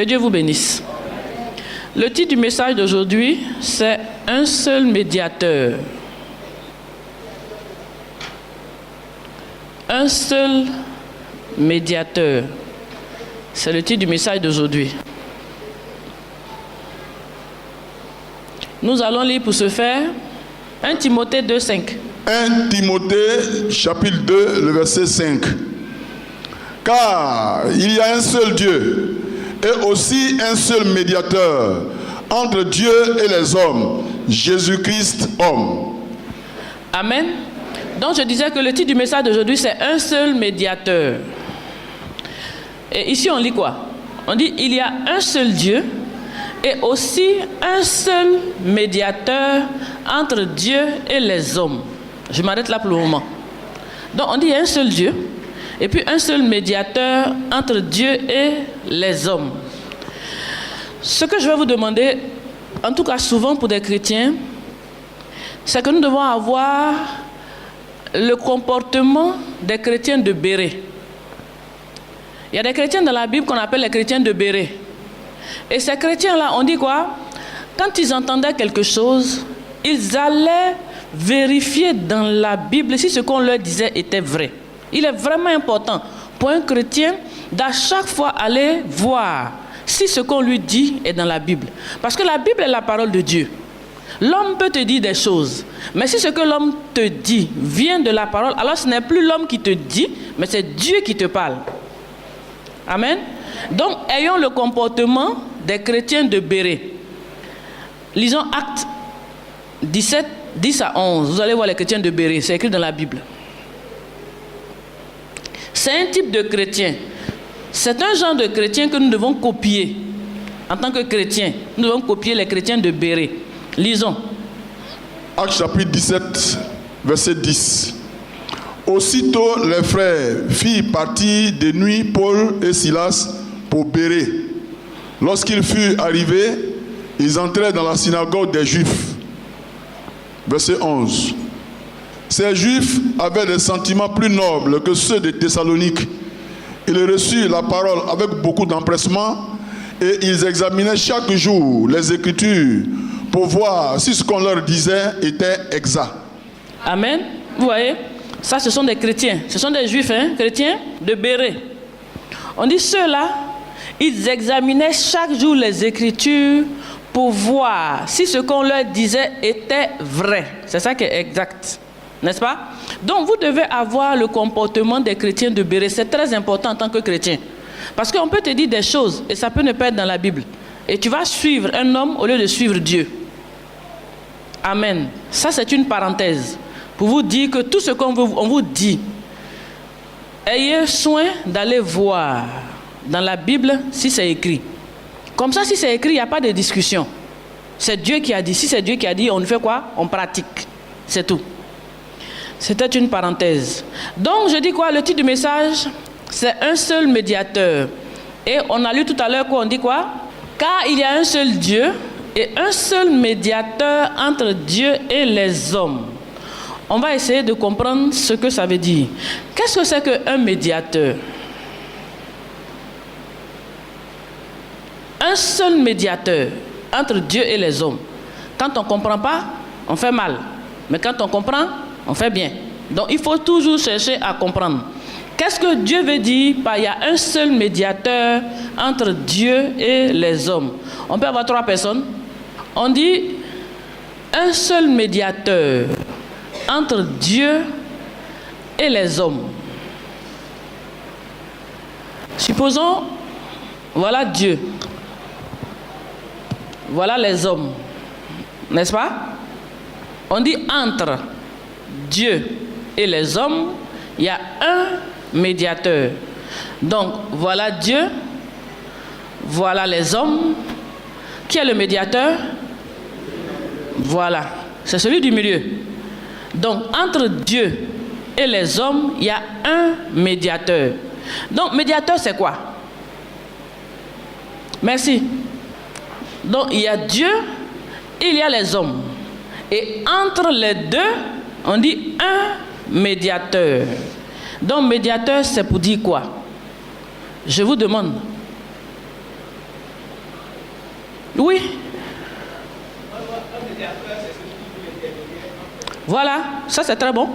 Que Dieu vous bénisse. Le titre du message d'aujourd'hui, c'est « Un seul médiateur ». Un seul médiateur. C'est le titre du message d'aujourd'hui. Nous allons lire pour ce faire 1 Timothée 2, 5. 1 Timothée chapitre 2, le verset 5. Car il y a un seul Dieu et aussi un seul médiateur entre Dieu et les hommes, Jésus-Christ homme. Amen. Donc je disais que le titre du message d'aujourd'hui c'est un seul médiateur. Et ici on lit quoi? On dit il y a un seul Dieu et aussi un seul médiateur entre Dieu et les hommes. Je m'arrête là pour le moment. Donc on dit il y a un seul Dieu et puis un seul médiateur entre Dieu et les hommes. Ce que je vais vous demander, en tout cas souvent pour des chrétiens, c'est que nous devons avoir le comportement des chrétiens de Béret. Il y a des chrétiens dans la Bible qu'on appelle les chrétiens de Béret. Et ces chrétiens-là, on dit quoi? Quand ils entendaient quelque chose, ils allaient vérifier dans la Bible si ce qu'on leur disait était vrai. Il est vraiment important pour un chrétien d'à chaque fois aller voir si ce qu'on lui dit est dans la Bible. Parce que la Bible est la parole de Dieu. L'homme peut te dire des choses, mais si ce que l'homme te dit vient de la parole, alors ce n'est plus l'homme qui te dit, mais c'est Dieu qui te parle. Amen. Donc, ayons le comportement des chrétiens de Béret. Lisons Actes 17, 10 à 11. Vous allez voir les chrétiens de Béret, c'est écrit dans la Bible. C'est un type de chrétien. C'est un genre de chrétien que nous devons copier. En tant que chrétiens, nous devons copier les chrétiens de Béret. Lisons. Actes chapitre 17, verset 10. Aussitôt les frères firent partir de nuit Paul et Silas pour Béret. Lorsqu'ils furent arrivés, ils entrèrent dans la synagogue des Juifs. Verset 11. Ces Juifs avaient des sentiments plus nobles que ceux de Thessalonique. Ils reçurent la parole avec beaucoup d'empressement et ils examinaient chaque jour les Écritures pour voir si ce qu'on leur disait était exact. Amen. Vous voyez, ça ce sont des chrétiens, ce sont des Juifs, chrétiens de Béret. On dit ceux-là, ils examinaient chaque jour les Écritures pour voir si ce qu'on leur disait était vrai. C'est ça qui est exact, n'est-ce pas? Donc vous devez avoir le comportement des chrétiens de Béret. C'est très important en tant que chrétien. Parce qu'on peut te dire des choses et ça peut ne pas être dans la Bible. Et tu vas suivre un homme au lieu de suivre Dieu. Amen. Ça c'est une parenthèse. Pour vous dire que tout ce qu'on vous dit, ayez soin d'aller voir dans la Bible si c'est écrit. Comme ça, si c'est écrit, il n'y a pas de discussion. C'est Dieu qui a dit. Si c'est Dieu qui a dit, on fait quoi? On pratique. C'est tout. C'était une parenthèse. Donc, je dis quoi? Le titre du message, c'est un seul médiateur. Et on a lu tout à l'heure quoi? On dit quoi? Car il y a un seul Dieu et un seul médiateur entre Dieu et les hommes. On va essayer de comprendre ce que ça veut dire. Qu'est-ce que c'est qu'un médiateur? Un seul médiateur entre Dieu et les hommes. Quand on ne comprend pas, on fait mal. Mais quand on comprend, on fait bien. Donc il faut toujours chercher à comprendre. Qu'est-ce que Dieu veut dire par il y a un seul médiateur entre Dieu et les hommes? On peut avoir 3 personnes. On dit un seul médiateur entre Dieu et les hommes. Supposons, voilà Dieu. Voilà les hommes. N'est-ce pas? On dit entre Dieu et les hommes, il y a un médiateur. Donc, voilà Dieu, voilà les hommes. Qui est le médiateur? Voilà, c'est celui du milieu. Donc, entre Dieu et les hommes, il y a un médiateur. Donc, médiateur, c'est quoi? Merci. Donc, il y a Dieu, il y a les hommes. Et entre les deux, on dit un médiateur. Donc, médiateur, c'est pour dire quoi? Je vous demande. Oui. Voilà, ça c'est très bon.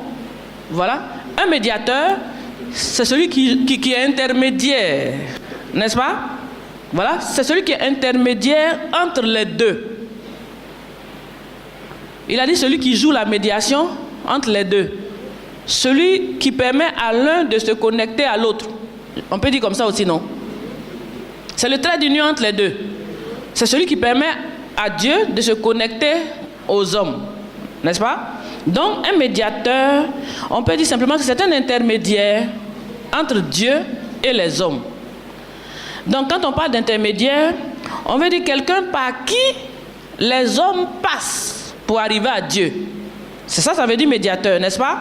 Voilà. Un médiateur, c'est celui qui est intermédiaire. N'est-ce pas? Voilà, c'est celui qui est intermédiaire entre les deux. Il a dit celui qui joue la médiation entre les deux. Celui qui permet à l'un de se connecter à l'autre. On peut dire comme ça aussi, non? C'est le trait d'union entre les deux. C'est celui qui permet à Dieu de se connecter aux hommes. N'est-ce pas? Donc, un médiateur, on peut dire simplement que c'est un intermédiaire entre Dieu et les hommes. Donc, quand on parle d'intermédiaire, on veut dire quelqu'un par qui les hommes passent pour arriver à Dieu. C'est ça, ça veut dire médiateur, n'est-ce pas?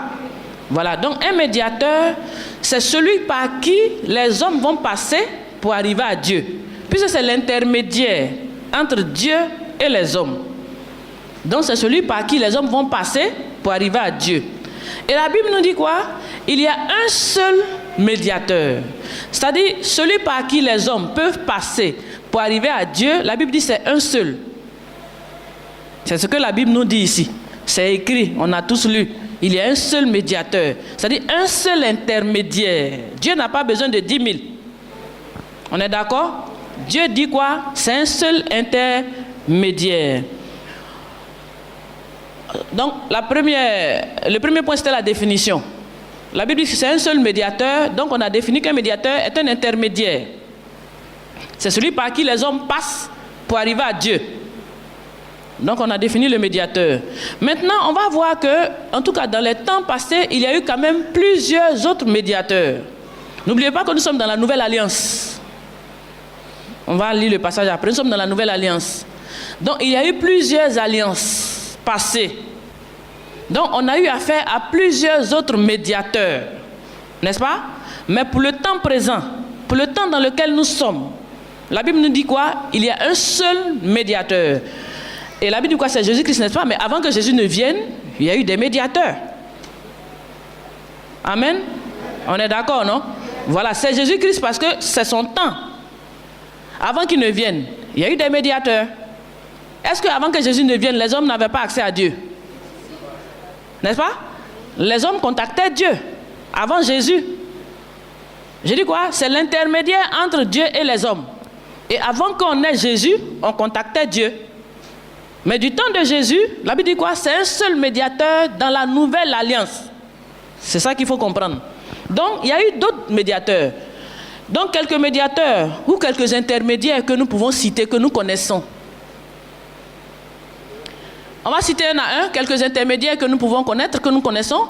Voilà, donc un médiateur, c'est celui par qui les hommes vont passer pour arriver à Dieu. Puisque c'est l'intermédiaire entre Dieu et les hommes. Donc c'est celui par qui les hommes vont passer pour arriver à Dieu. Et la Bible nous dit quoi? Il y a un seul médiateur. C'est-à-dire celui par qui les hommes peuvent passer pour arriver à Dieu. La Bible dit c'est un seul. C'est ce que la Bible nous dit ici. C'est écrit, on a tous lu. Il y a un seul médiateur. C'est-à-dire un seul intermédiaire. Dieu n'a pas besoin de 10 000. On est d'accord? Dieu dit quoi? C'est un seul intermédiaire. Donc, le premier point, c'était la définition. La Bible dit que c'est un seul médiateur. Donc, on a défini qu'un médiateur est un intermédiaire. C'est celui par qui les hommes passent pour arriver à Dieu. Donc, on a défini le médiateur. Maintenant, on va voir que, en tout cas, dans les temps passés, il y a eu quand même plusieurs autres médiateurs. N'oubliez pas que nous sommes dans la Nouvelle Alliance. On va lire le passage après. Nous sommes dans la Nouvelle Alliance. Donc, il y a eu plusieurs alliances passées. Donc, on a eu affaire à plusieurs autres médiateurs. N'est-ce pas? Mais pour le temps présent, pour le temps dans lequel nous sommes, la Bible nous dit quoi? Il y a un seul médiateur. Et la Bible dit quoi? C'est Jésus-Christ, n'est-ce pas? Mais avant que Jésus ne vienne, il y a eu des médiateurs. Amen. On est d'accord, non? Voilà, c'est Jésus-Christ parce que c'est son temps. Avant qu'il ne vienne, il y a eu des médiateurs. Est-ce qu'avant que Jésus ne vienne, les hommes n'avaient pas accès à Dieu? N'est-ce pas? Les hommes contactaient Dieu avant Jésus. J'ai dit quoi? C'est l'intermédiaire entre Dieu et les hommes. Et avant qu'on ait Jésus, on contactait Dieu. Mais du temps de Jésus, la Bible dit quoi? C'est un seul médiateur dans la nouvelle alliance. C'est ça qu'il faut comprendre. Donc, il y a eu d'autres médiateurs. Donc, quelques médiateurs ou quelques intermédiaires que nous pouvons citer, que nous connaissons. On va citer un à un, quelques intermédiaires que nous pouvons connaître, que nous connaissons.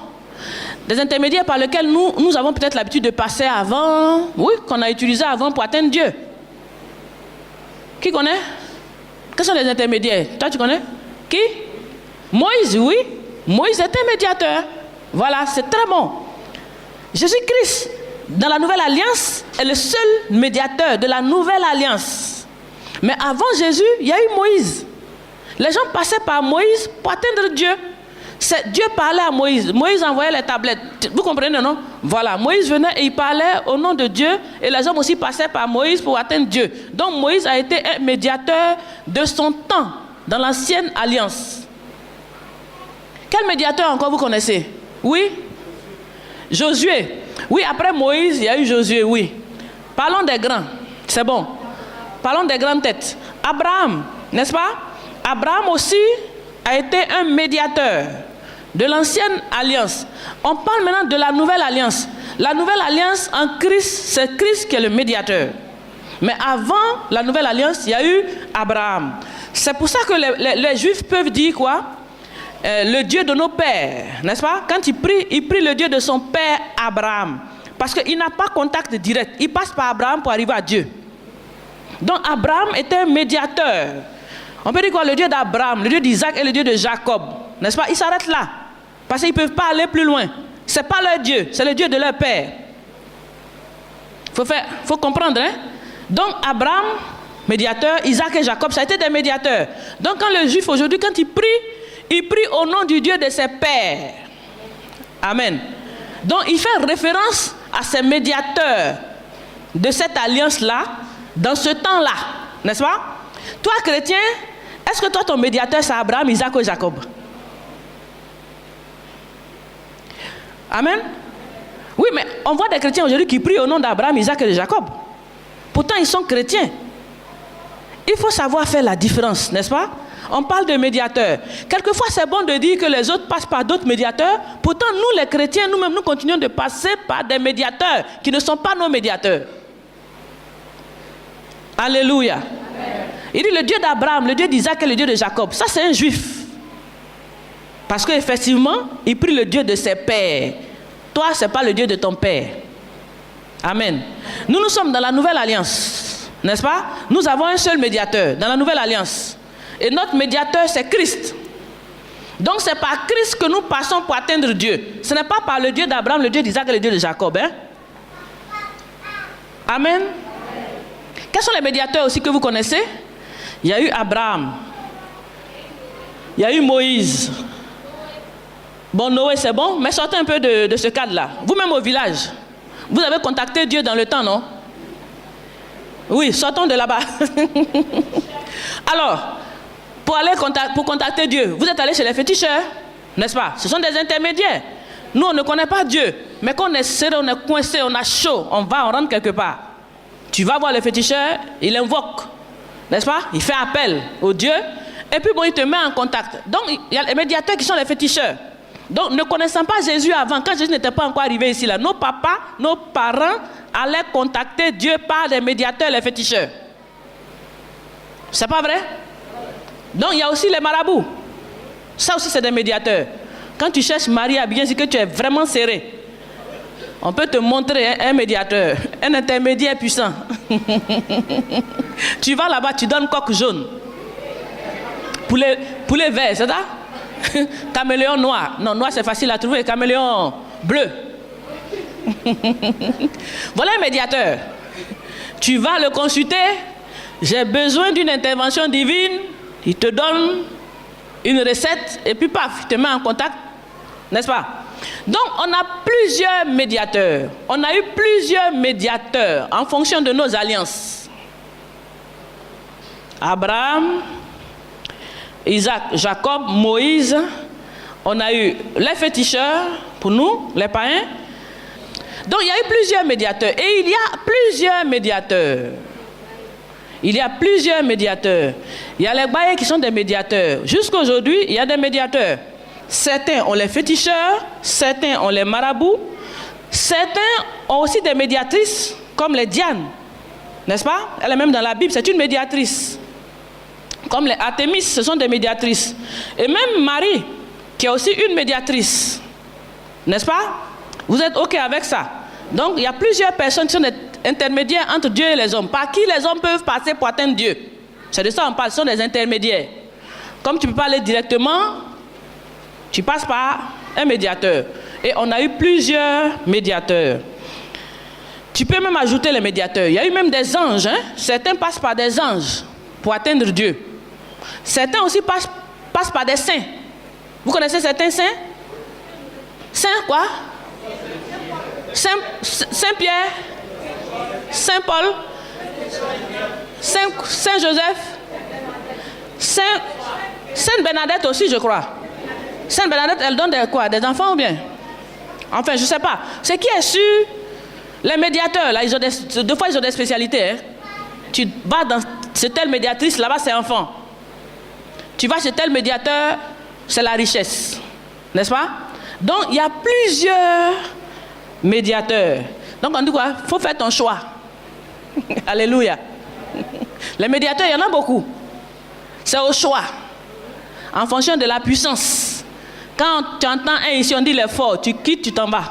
Des intermédiaires par lesquels nous avons peut-être l'habitude de passer avant, oui, qu'on a utilisé avant pour atteindre Dieu. Qui connaît? Quels sont les intermédiaires? Toi, tu connais? Qui? Moïse, oui. Moïse est un médiateur. Voilà, c'est très bon. Jésus-Christ, dans la Nouvelle Alliance, est le seul médiateur de la Nouvelle Alliance. Mais avant Jésus, il y a eu Moïse. Les gens passaient par Moïse pour atteindre Dieu. Dieu parlait à Moïse. Moïse envoyait les tablettes. Vous comprenez, non? Voilà, Moïse venait et il parlait au nom de Dieu. Et les hommes aussi passaient par Moïse pour atteindre Dieu. Donc Moïse a été un médiateur de son temps dans l'ancienne alliance. Quel médiateur encore vous connaissez? Oui? Josué. Oui, après Moïse, il y a eu Josué, oui. Parlons des grands. C'est bon. Parlons des grandes têtes. Abraham, n'est-ce pas? Abraham aussi a été un médiateur de l'ancienne alliance. On parle maintenant de la nouvelle alliance. La nouvelle alliance en Christ, c'est Christ qui est le médiateur. Mais avant la nouvelle alliance, il y a eu Abraham. C'est pour ça que les Juifs peuvent dire quoi? Le Dieu de nos pères, n'est-ce pas? Quand il prie le Dieu de son père Abraham. Parce qu'il n'a pas contact direct. Il passe par Abraham pour arriver à Dieu. Donc Abraham était un médiateur. On peut dire quoi? Le Dieu d'Abraham, le Dieu d'Isaac et le Dieu de Jacob. N'est-ce pas? Ils s'arrêtent là. Parce qu'ils ne peuvent pas aller plus loin. Ce n'est pas leur Dieu, c'est le Dieu de leur père. Faut comprendre, hein? Donc Abraham, médiateur, Isaac et Jacob, ça a été des médiateurs. Donc quand le juif aujourd'hui, quand il prie au nom du Dieu de ses pères. Amen. Donc il fait référence à ces médiateurs de cette alliance-là, dans ce temps-là. N'est-ce pas? Toi, chrétien, est-ce que toi, ton médiateur, c'est Abraham, Isaac ou Jacob? Amen. Oui, mais on voit des chrétiens aujourd'hui qui prient au nom d'Abraham, Isaac et de Jacob. Pourtant, ils sont chrétiens. Il faut savoir faire la différence, n'est-ce pas? On parle de médiateurs. Quelquefois, c'est bon de dire que les autres passent par d'autres médiateurs. Pourtant, nous, les chrétiens, nous-mêmes, nous continuons de passer par des médiateurs qui ne sont pas nos médiateurs. Alléluia. Il dit le Dieu d'Abraham, le Dieu d'Isaac et le Dieu de Jacob. Ça, c'est un juif. Parce qu'effectivement, il prie le Dieu de ses pères. Toi, ce n'est pas le Dieu de ton père. Amen. Nous sommes dans la nouvelle alliance. N'est-ce pas? Nous avons un seul médiateur dans la nouvelle alliance. Et notre médiateur, c'est Christ. Donc, c'est par Christ que nous passons pour atteindre Dieu. Ce n'est pas par le Dieu d'Abraham, le Dieu d'Isaac et le Dieu de Jacob. Hein? Amen. Quels sont les médiateurs aussi que vous connaissez? Il y a eu Abraham. Il y a eu Moïse. Bon, Noé, c'est bon, mais sortez un peu de ce cadre-là. Vous-même au village, vous avez contacté Dieu dans le temps, non? Oui, sortons de là-bas. Alors, pour contacter Dieu, vous êtes allé chez les féticheurs, n'est-ce pas? Ce sont des intermédiaires. Nous, on ne connaît pas Dieu, mais quand on est serré, on est coincé, on a chaud, on rentre quelque part. Tu vas voir le féticheur, il invoque, n'est-ce pas? Il fait appel au Dieu, et puis bon, il te met en contact. Donc, il y a les médiateurs qui sont les féticheurs. Donc, ne connaissant pas Jésus avant, quand Jésus n'était pas encore arrivé ici, là, nos papas, nos parents allaient contacter Dieu par les médiateurs, les féticheurs. C'est pas vrai? Donc, il y a aussi les marabouts. Ça aussi, c'est des médiateurs. Quand tu cherches Marie à bien, c'est que tu es vraiment serré. On peut te montrer un médiateur, un intermédiaire puissant. Tu vas là-bas, tu donnes coq jaune. Poulet vert, c'est ça? Caméléon noir. Non, noir c'est facile à trouver. Caméléon bleu. Voilà un médiateur. Tu vas le consulter. J'ai besoin d'une intervention divine. Il te donne une recette et puis paf, il te met en contact. N'est-ce pas? Donc, on a plusieurs médiateurs. On a eu plusieurs médiateurs en fonction de nos alliances. Abraham, Isaac, Jacob, Moïse. On a eu les féticheurs, pour nous, les païens. Donc, il y a eu plusieurs médiateurs. Et il y a plusieurs médiateurs. Il y a plusieurs médiateurs. Il y a les baïens qui sont des médiateurs. Jusqu'à aujourd'hui, il y a des médiateurs. Certains ont les féticheurs, certains ont les marabouts, certains ont aussi des médiatrices, comme les Diane. N'est-ce pas? Elle est même dans la Bible, c'est une médiatrice. Comme les Artémis, ce sont des médiatrices. Et même Marie, qui est aussi une médiatrice. N'est-ce pas? Vous êtes OK avec ça? Donc, il y a plusieurs personnes qui sont des intermédiaires entre Dieu et les hommes. Par qui les hommes peuvent passer pour atteindre Dieu? C'est de ça qu'on parle, ce sont des intermédiaires. Comme tu ne peux pas aller directement, tu passes par un médiateur. Et on a eu plusieurs médiateurs. Tu peux même ajouter les médiateurs. Il y a eu même des anges. Hein? Certains passent par des anges pour atteindre Dieu. Certains aussi passent par des saints. Vous connaissez certains saints? Saint quoi? Saint Pierre, Saint Paul, Saint Joseph, Sainte Bernadette aussi, je crois. Sainte Bernadette, elle donne des enfants ou bien? Enfin, je ne sais pas. Ce qui est sûr, les médiateurs, là, deux fois, ils ont des spécialités. Hein. Tu vas dans telle médiatrice, là-bas, c'est enfant. Tu vas chez tel médiateur, c'est la richesse. N'est-ce pas? Donc, il y a plusieurs médiateurs. Donc, on dit quoi? Il faut faire ton choix. Alléluia. Les médiateurs, il y en a beaucoup. C'est au choix. En fonction de la puissance. Quand tu entends un ici, on dit il est fort, tu quittes, tu t'en vas.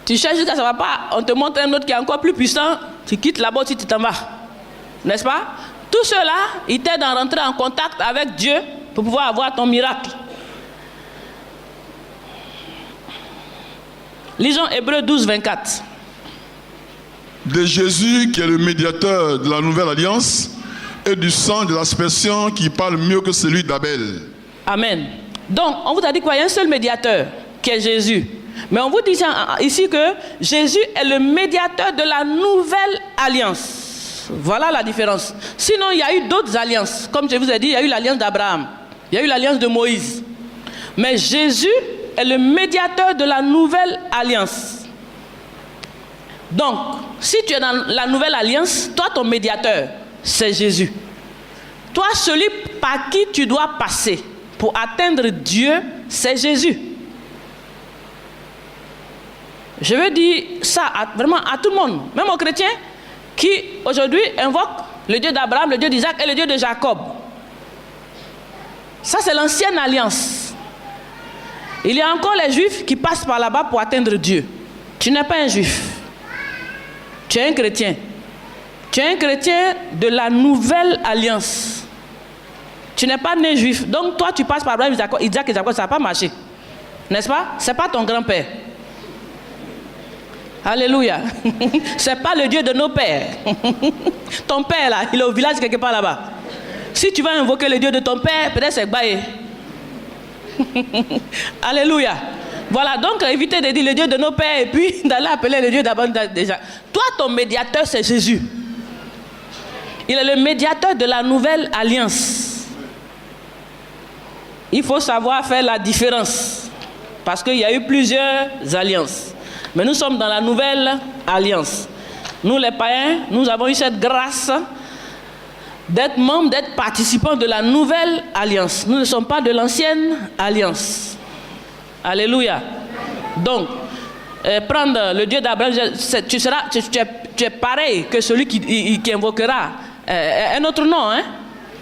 Tu cherches jusqu'à ça ne va pas, on te montre un autre qui est encore plus puissant, tu quittes là-bas aussi, tu t'en vas. N'est-ce pas? Tout cela, ils t'aident à rentrer en contact avec Dieu pour pouvoir avoir ton miracle. Lisons Hébreux 12, 24. De Jésus qui est le médiateur de la nouvelle alliance et du sang de l'aspersion qui parle mieux que celui d'Abel. Amen. Donc, on vous a dit qu'il y a un seul médiateur qui est Jésus. Mais on vous dit ici que Jésus est le médiateur de la nouvelle alliance. Voilà la différence. Sinon, il y a eu d'autres alliances. Comme je vous ai dit, il y a eu l'alliance d'Abraham. Il y a eu l'alliance de Moïse. Mais Jésus est le médiateur de la nouvelle alliance. Donc, si tu es dans la nouvelle alliance, toi, ton médiateur, c'est Jésus. Toi, celui par qui tu dois passer pour atteindre Dieu, c'est Jésus. Je veux dire ça vraiment à tout le monde, même aux chrétiens qui aujourd'hui invoquent le Dieu d'Abraham, le Dieu d'Isaac et le Dieu de Jacob. Ça, c'est l'ancienne alliance. Il y a encore les juifs qui passent par là-bas pour atteindre Dieu. Tu n'es pas un juif. Tu es un chrétien. Tu es un chrétien de la nouvelle alliance. Tu n'es pas né juif. Donc toi, tu passes par Abraham, Isaac et Jacob, ça n'a pas marché. N'est-ce pas? Ce n'est pas ton grand-père. Alléluia. Ce n'est pas le Dieu de nos pères. Ton père, là, il est au village quelque part là-bas. Si tu vas invoquer le Dieu de ton père, peut-être c'est Baye. Alléluia. Voilà, donc évitez de dire le Dieu de nos pères et puis d'aller appeler le Dieu d'Abraham déjà. Toi, ton médiateur, c'est Jésus. Il est le médiateur de la nouvelle alliance. Il faut savoir faire la différence. Parce qu'il y a eu plusieurs alliances. Mais nous sommes dans la nouvelle alliance. Nous, les païens, nous avons eu cette grâce d'être membres, d'être participants de la nouvelle alliance. Nous ne sommes pas de l'ancienne alliance. Alléluia. Donc, prendre le Dieu d'Abraham, tu es pareil que celui qui invoquera un autre nom. Hein?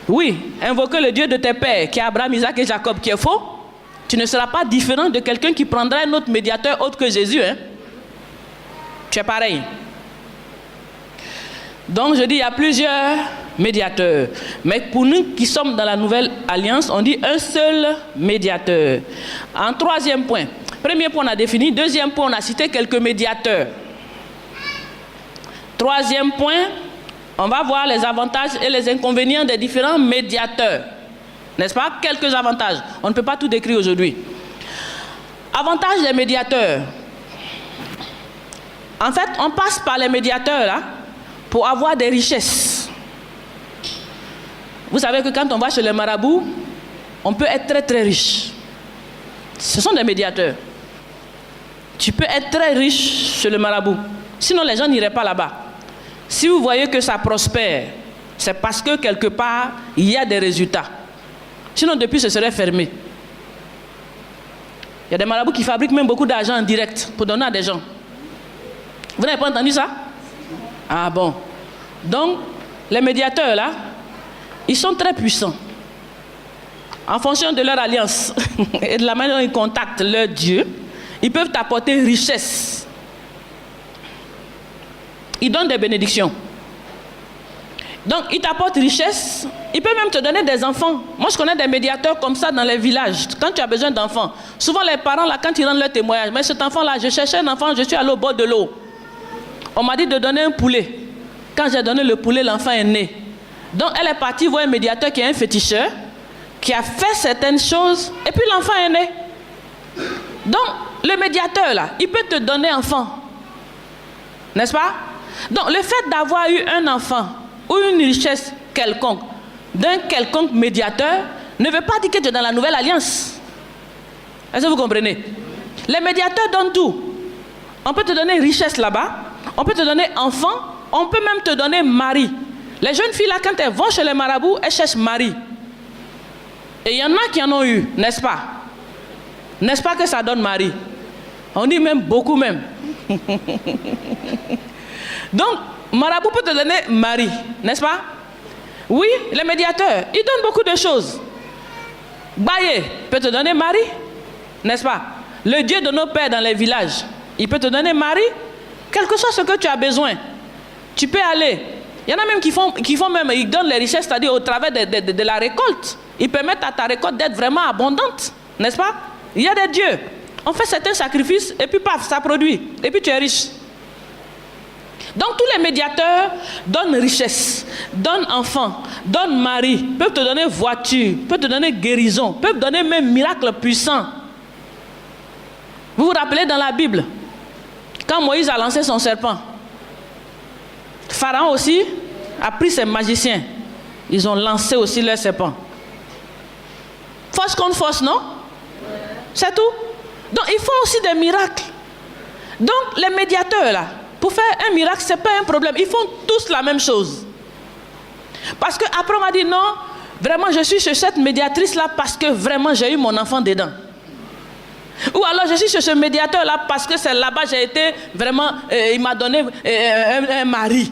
Oui, invoquer le Dieu de tes pères, qui est Abraham, Isaac et Jacob, qui est faux. Tu ne seras pas différent de quelqu'un qui prendra un autre médiateur autre que Jésus. Hein? Tu es pareil. Donc je dis, il y a plusieurs médiateurs. Mais pour nous qui sommes dans la nouvelle alliance, on dit un seul médiateur. En troisième point, premier point on a défini, deuxième point on a cité quelques médiateurs. Troisième point, on va voir les avantages et les inconvénients des différents médiateurs. N'est-ce pas? Quelques avantages. On ne peut pas tout décrire aujourd'hui. Avantages des médiateurs. En fait, on passe par les médiateurs là pour avoir des richesses. Vous savez que quand on va chez les marabouts, on peut être très très riche. Ce sont des médiateurs. Tu peux être très riche chez le marabout. Sinon, les gens n'iraient pas là-bas. Si vous voyez que ça prospère, c'est parce que quelque part, il y a des résultats. Sinon, depuis, ce serait fermé. Il y a des marabouts qui fabriquent même beaucoup d'argent en direct pour donner à des gens. Vous n'avez pas entendu ça? Ah bon. Donc, les médiateurs, là, ils sont très puissants. En fonction de leur alliance et de la manière dont ils contactent leur Dieu, ils peuvent t'apporter richesse. Ils donnent des bénédictions. Donc, ils t'apportent richesse. Ils peuvent même te donner des enfants. Moi, je connais des médiateurs comme ça dans les villages. Quand tu as besoin d'enfants, souvent les parents, là, quand ils rendent leur témoignage, mais cet enfant-là, je cherchais un enfant, je suis allé au bord de l'eau. On m'a dit de donner un poulet. Quand j'ai donné le poulet, l'enfant est né. Donc, elle est partie voir un médiateur qui est un féticheur, qui a fait certaines choses, et puis l'enfant est né. Donc, le médiateur, là, il peut te donner enfant. N'est-ce pas? Donc, le fait d'avoir eu un enfant ou une richesse quelconque d'un quelconque médiateur ne veut pas dire que tu es dans la nouvelle alliance. Est-ce que vous comprenez? Les médiateurs donnent tout. On peut te donner richesse là-bas, on peut te donner enfant, on peut même te donner mari. Les jeunes filles là, quand elles vont chez les marabouts, elles cherchent mari. Et il y en a qui en ont eu, n'est-ce pas? N'est-ce pas que ça donne mari? On dit même beaucoup même. Donc, marabout peut te donner mari, n'est-ce pas? Oui, les médiateurs, ils donnent beaucoup de choses. Baye peut te donner mari, n'est-ce pas? Le Dieu de nos pères dans les villages, il peut te donner mari, quel que soit ce que tu as besoin. Tu peux aller. Il y en a même qui font même, ils donnent les richesses, c'est-à-dire au travers de la récolte. Ils permettent à ta récolte d'être vraiment abondante, n'est-ce pas? Il y a des dieux. On fait certains sacrifices et puis paf, ça produit. Et puis tu es riche. Donc tous les médiateurs donnent richesse, donnent enfant, donnent mari, peuvent te donner voiture, peuvent te donner guérison, peuvent donner même miracle puissant. Vous vous rappelez dans la Bible, quand Moïse a lancé son serpent, Pharaon aussi a pris ses magiciens. Ils ont lancé aussi leur serpent. Force contre force, non? C'est tout. Donc, ils font aussi des miracles. Donc, les médiateurs, là, pour faire un miracle, ce n'est pas un problème. Ils font tous la même chose. Parce qu'après, on m'a dit, non, vraiment, je suis chez cette médiatrice-là parce que vraiment, j'ai eu mon enfant dedans. Ou alors, je suis chez ce médiateur-là parce que c'est là-bas, j'ai été vraiment, il m'a donné un mari.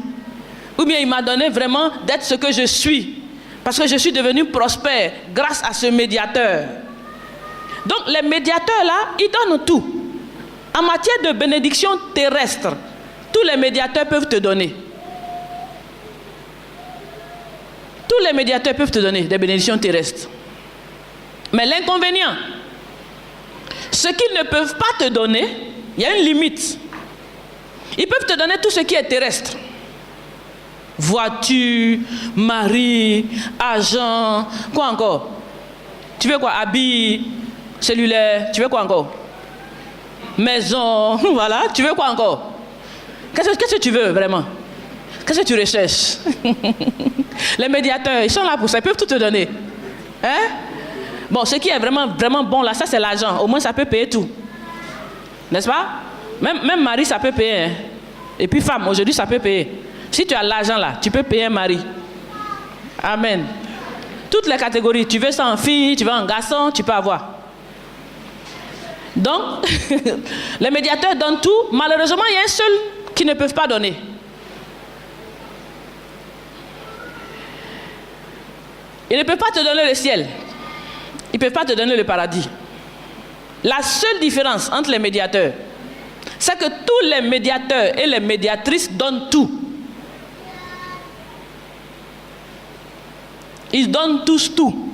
Ou bien, il m'a donné vraiment d'être ce que je suis. Parce que je suis devenu prospère grâce à ce médiateur. Donc, les médiateurs-là, ils donnent tout. En matière de bénédiction terrestre, tous les médiateurs peuvent te donner. Tous les médiateurs peuvent te donner des bénédictions terrestres. Mais l'inconvénient, ce qu'ils ne peuvent pas te donner, il y a une limite. Ils peuvent te donner tout ce qui est terrestre. Voiture, mari, argent, quoi encore? Tu veux quoi? Habits, cellulaire, tu veux quoi encore? Maison, voilà, tu veux quoi encore? Qu'est-ce que tu veux vraiment? Qu'est-ce que tu recherches? Les médiateurs, ils sont là pour ça, ils peuvent tout te donner. Hein? Bon, ce qui est vraiment, vraiment bon là, ça c'est l'argent. Au moins ça peut payer tout. N'est-ce pas? Même mari, ça peut payer. Hein? Et puis femme, aujourd'hui ça peut payer. Si tu as l'argent là, tu peux payer un mari. Amen. Toutes les catégories, tu veux ça en fille, tu veux en garçon, tu peux avoir. Donc, les médiateurs donnent tout. Malheureusement, il y a un seul qui ne peuvent pas donner. Ils ne peuvent pas te donner le ciel. Ils ne peuvent pas te donner le paradis. La seule différence entre les médiateurs, c'est que tous les médiateurs et les médiatrices donnent tout. Ils donnent tous tout.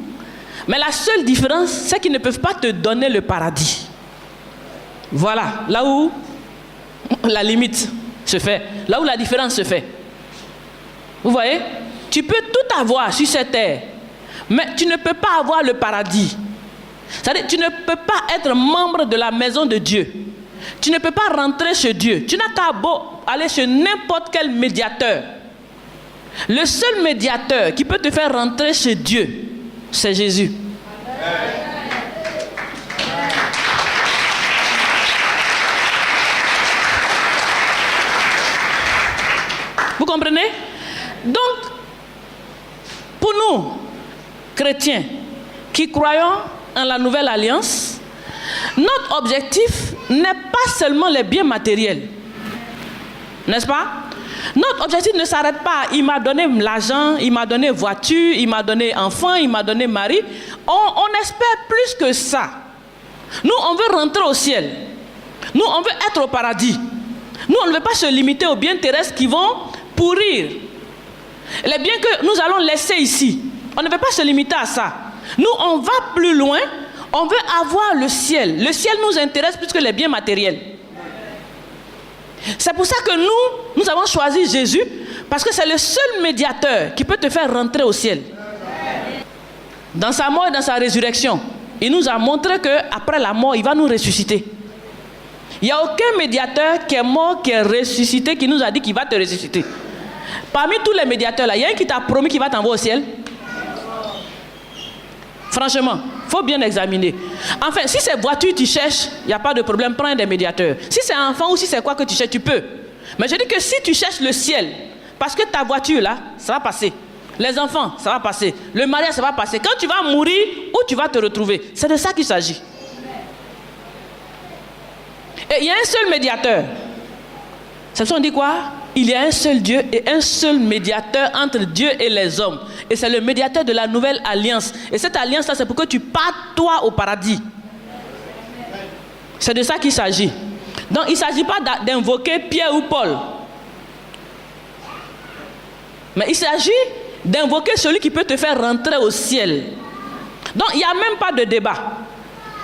Mais la seule différence, c'est qu'ils ne peuvent pas te donner le paradis. Voilà, là où la limite se fait, là où la différence se fait. Vous voyez? Tu peux tout avoir sur cette terre, mais tu ne peux pas avoir le paradis. C'est-à-dire, tu ne peux pas être membre de la maison de Dieu. Tu ne peux pas rentrer chez Dieu. Tu n'as qu'à aller chez n'importe quel médiateur. Le seul médiateur qui peut te faire rentrer chez Dieu, c'est Jésus. Vous comprenez? Donc, pour nous, chrétiens, qui croyons en la nouvelle alliance, notre objectif n'est pas seulement les biens matériels. N'est-ce pas? Notre objectif ne s'arrête pas. Il m'a donné l'argent, il m'a donné voiture, il m'a donné enfant, il m'a donné mari. On espère plus que ça. Nous, on veut rentrer au ciel. Nous, on veut être au paradis. Nous, on ne veut pas se limiter aux biens terrestres qui vont pourrir. Les biens que nous allons laisser ici, on ne veut pas se limiter à ça. Nous, on va plus loin. On veut avoir le ciel. Le ciel nous intéresse plus que les biens matériels. C'est pour ça que nous avons choisi Jésus, parce que c'est le seul médiateur qui peut te faire rentrer au ciel. Dans sa mort et dans sa résurrection, il nous a montré qu'après la mort, il va nous ressusciter. Il n'y a aucun médiateur qui est mort, qui est ressuscité, qui nous a dit qu'il va te ressusciter. Parmi tous les médiateurs, là, il y a un qui t'a promis qu'il va t'envoyer au ciel. Franchement, il faut bien examiner. Enfin, si c'est voiture tu cherches, il n'y a pas de problème, prends un des médiateurs. Si c'est enfant ou si c'est quoi que tu cherches, tu peux. Mais je dis que si tu cherches le ciel, parce que ta voiture là, ça va passer. Les enfants, ça va passer. Le mariage, ça va passer. Quand tu vas mourir, où tu vas te retrouver? C'est de ça qu'il s'agit. Et il y a un seul médiateur. C'est pour ça qu'on dit quoi? Il y a un seul Dieu et un seul médiateur entre Dieu et les hommes. Et c'est le médiateur de la nouvelle alliance. Et cette alliance-là, c'est pour que tu partes, toi, au paradis. C'est de ça qu'il s'agit. Donc, il ne s'agit pas d'invoquer Pierre ou Paul. Mais il s'agit d'invoquer celui qui peut te faire rentrer au ciel. Donc, il n'y a même pas de débat.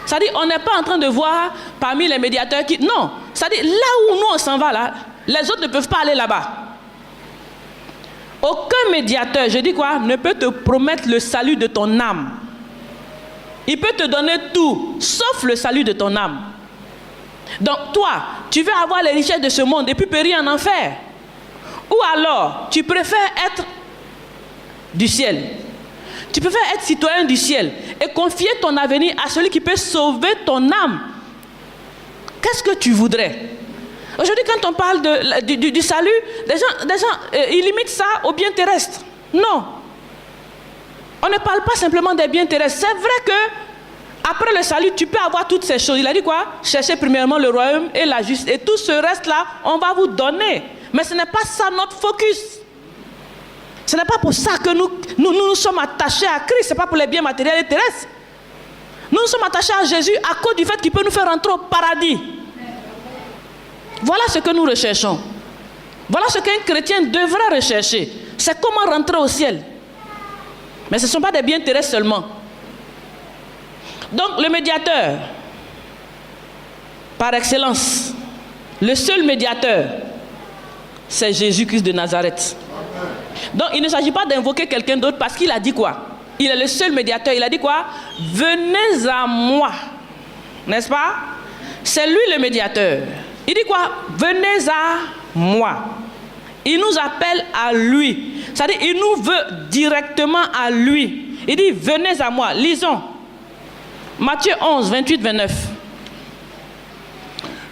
C'est-à-dire, on n'est pas en train de voir parmi les médiateurs qui... Non, c'est-à-dire, là où nous, on s'en va, là, les autres ne peuvent pas aller là-bas. Aucun médiateur, je dis quoi, ne peut te promettre le salut de ton âme. Il peut te donner tout, sauf le salut de ton âme. Donc toi, tu veux avoir les richesses de ce monde et puis périr en enfer. Ou alors, tu préfères être du ciel. Tu préfères être citoyen du ciel et confier ton avenir à celui qui peut sauver ton âme. Qu'est-ce que tu voudrais? Aujourd'hui, quand on parle du salut, des gens ils limitent ça aux biens terrestres. Non. On ne parle pas simplement des biens terrestres. C'est vrai que après le salut, tu peux avoir toutes ces choses. Il a dit quoi? Cherchez premièrement le royaume et la justice. Et tout ce reste-là, on va vous donner. Mais ce n'est pas ça notre focus. Ce n'est pas pour ça que nous sommes attachés à Christ. Ce n'est pas pour les biens matériels et terrestres. Nous sommes attachés à Jésus à cause du fait qu'il peut nous faire rentrer au paradis. Voilà ce que nous recherchons. Voilà ce qu'un chrétien devrait rechercher. C'est comment rentrer au ciel. Mais ce ne sont pas des biens terrestres seulement. Donc le médiateur, par excellence, le seul médiateur, c'est Jésus-Christ de Nazareth. Donc il ne s'agit pas d'invoquer quelqu'un d'autre parce qu'il a dit quoi? Il est le seul médiateur. Il a dit quoi? Venez à moi. N'est-ce pas? C'est lui le médiateur. Il dit quoi? Venez à moi. Il nous appelle à lui. C'est-à-dire il nous veut directement à lui. Il dit venez à moi. Lisons. Matthieu 11, 28, 29.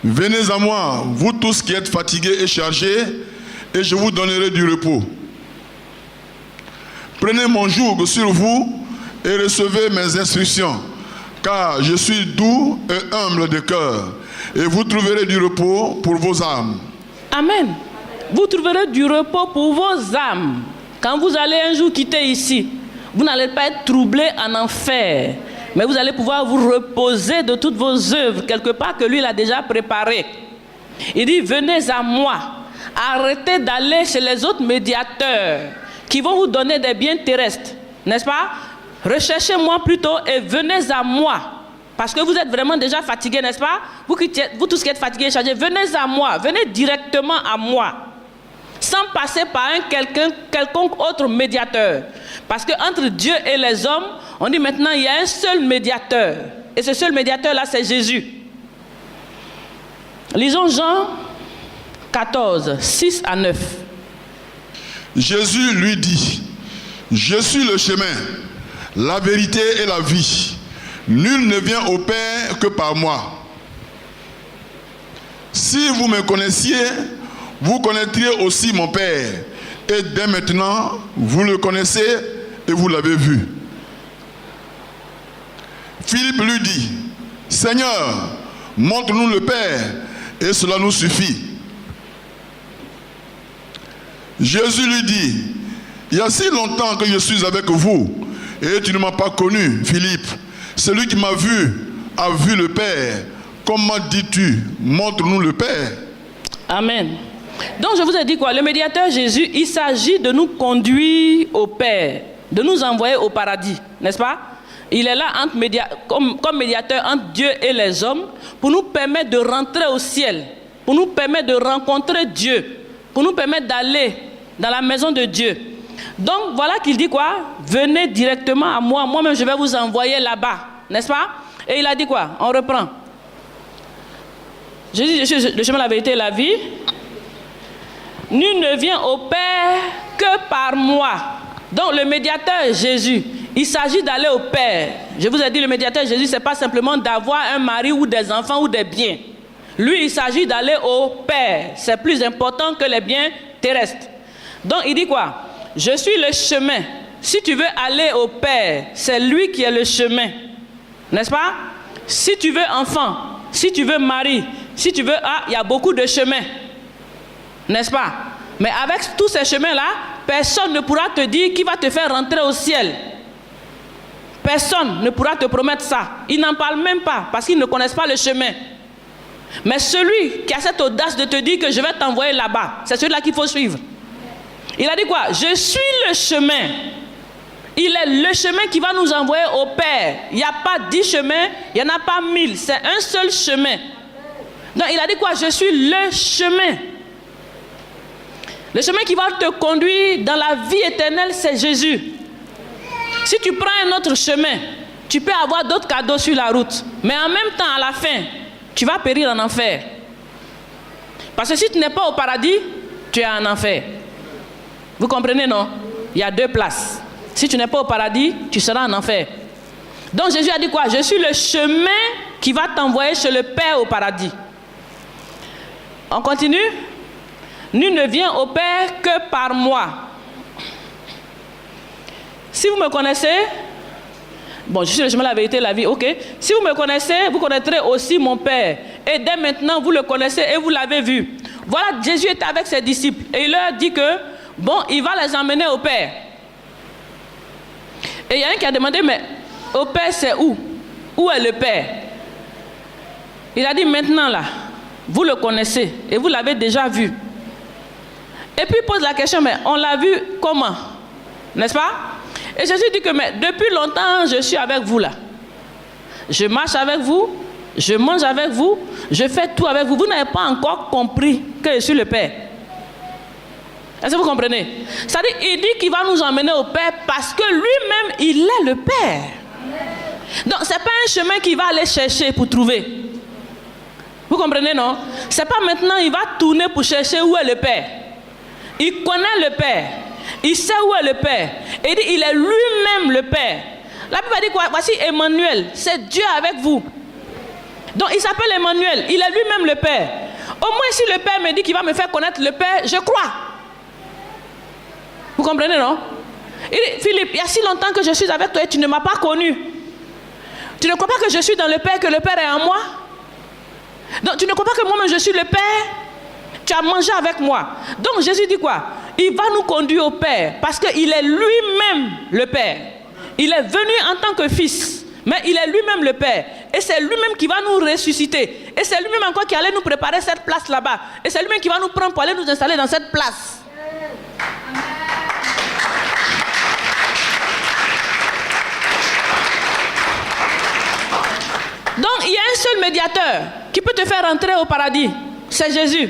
Venez à moi, vous tous qui êtes fatigués et chargés, et je vous donnerai du repos. Prenez mon joug sur vous et recevez mes instructions, car je suis doux et humble de cœur, et vous trouverez du repos pour vos âmes. Amen. Vous trouverez du repos pour vos âmes. Quand vous allez un jour quitter ici, vous n'allez pas être troublés en enfer, mais vous allez pouvoir vous reposer de toutes vos œuvres, quelque part que lui il a déjà préparé. Il dit, venez à moi. Arrêtez d'aller chez les autres médiateurs qui vont vous donner des biens terrestres, n'est-ce pas? Recherchez-moi plutôt et venez à moi. Parce que vous êtes vraiment déjà fatigués, n'est-ce pas? Vous tous qui êtes fatigués et chargés, venez à moi. Venez directement à moi. Sans passer par quelconque autre médiateur. Parce qu'entre Dieu et les hommes, on dit maintenant il y a un seul médiateur. Et ce seul médiateur-là, c'est Jésus. Lisons Jean 14, 6 à 9. Jésus lui dit, je suis le chemin, la vérité et la vie. Nul ne vient au Père que par moi. Si vous me connaissiez, vous connaîtriez aussi mon Père. Et dès maintenant, vous le connaissez et vous l'avez vu. Philippe lui dit, Seigneur, montre-nous le Père, et cela nous suffit. Jésus lui dit, il y a si longtemps que je suis avec vous, et tu ne m'as pas connu, Philippe. Celui qui m'a vu a vu le Père. Comment dis-tu, montre-nous le Père? Amen. Donc je vous ai dit quoi? Le médiateur Jésus, il s'agit de nous conduire au Père, de nous envoyer au paradis, n'est-ce pas? Il est là comme médiateur entre Dieu et les hommes pour nous permettre de rentrer au ciel, pour nous permettre de rencontrer Dieu, pour nous permettre d'aller dans la maison de Dieu. Donc voilà qu'il dit quoi? Venez directement à moi, moi-même je vais vous envoyer là-bas, n'est-ce pas? Et il a dit quoi? On reprend. Jésus, je suis le chemin, la vérité et la vie. Nul ne vient au Père que par moi. Donc le médiateur Jésus, il s'agit d'aller au Père. Je vous ai dit, le médiateur Jésus, ce n'est pas simplement d'avoir un mari ou des enfants ou des biens. Lui, il s'agit d'aller au Père. C'est plus important que les biens terrestres. Donc il dit quoi? Je suis le chemin. Si tu veux aller au Père, c'est lui qui est le chemin. N'est-ce pas? Si tu veux enfant, si tu veux mari, si tu veux... Ah, il y a beaucoup de chemins. N'est-ce pas? Mais avec tous ces chemins-là, personne ne pourra te dire qui va te faire rentrer au ciel. Personne ne pourra te promettre ça. Ils n'en parlent même pas parce qu'ils ne connaissent pas le chemin. Mais celui qui a cette audace de te dire que je vais t'envoyer là-bas, c'est celui-là qu'il faut suivre. Il a dit quoi? Je suis le chemin. Il est le chemin qui va nous envoyer au Père. Il n'y a pas 10 chemins, il n'y en a pas 1000. C'est un seul chemin. Donc il a dit quoi? Je suis le chemin. Le chemin qui va te conduire dans la vie éternelle, c'est Jésus. Si tu prends un autre chemin, tu peux avoir d'autres cadeaux sur la route. Mais en même temps, à la fin, tu vas périr en enfer. Parce que si tu n'es pas au paradis, tu es en enfer. Vous comprenez, non? Il y a 2 places. Si tu n'es pas au paradis, tu seras en enfer. Donc Jésus a dit quoi? Je suis le chemin qui va t'envoyer chez le Père au paradis. On continue? Nul ne vient au Père que par moi. Si vous me connaissez, bon, je suis le chemin, la vérité, la vie, ok. Si vous me connaissez, vous connaîtrez aussi mon Père. Et dès maintenant, vous le connaissez et vous l'avez vu. Voilà, Jésus était avec ses disciples et il leur dit que, bon, il va les emmener au Père. Et il y a un qui a demandé, mais au Père, c'est où? Où est le Père? Il a dit, maintenant là, vous le connaissez et vous l'avez déjà vu. Et puis il pose la question, mais on l'a vu comment? N'est-ce pas? Et Jésus dit que, mais depuis longtemps, je suis avec vous là. Je marche avec vous, je mange avec vous, je fais tout avec vous. Vous n'avez pas encore compris que je suis le Père. Est-ce que vous comprenez? C'est-à-dire, il dit qu'il va nous emmener au Père parce que lui-même, il est le Père. Donc, ce n'est pas un chemin qu'il va aller chercher pour trouver. Vous comprenez, non? Ce n'est pas maintenant, il va tourner pour chercher où est le Père. Il connaît le Père. Il sait où est le Père. Et il dit, il est lui-même le Père. La Bible dit quoi? Voici Emmanuel, c'est Dieu avec vous. Donc, il s'appelle Emmanuel, il est lui-même le Père. Au moins, si le Père me dit qu'il va me faire connaître le Père, je crois. Vous comprenez, non? Il dit, Philippe, il y a si longtemps que je suis avec toi et tu ne m'as pas connu. Tu ne crois pas que je suis dans le Père, que le Père est en moi? Donc, tu ne crois pas que moi-même je suis le Père? Tu as mangé avec moi. Donc, Jésus dit quoi? Il va nous conduire au Père parce qu'il est lui-même le Père. Il est venu en tant que fils, mais il est lui-même le Père. Et c'est lui-même qui va nous ressusciter. Et c'est lui-même encore qui allait nous préparer cette place là-bas. Et c'est lui-même qui va nous prendre pour aller nous installer dans cette place. Donc, il y a un seul médiateur qui peut te faire entrer au paradis. C'est Jésus.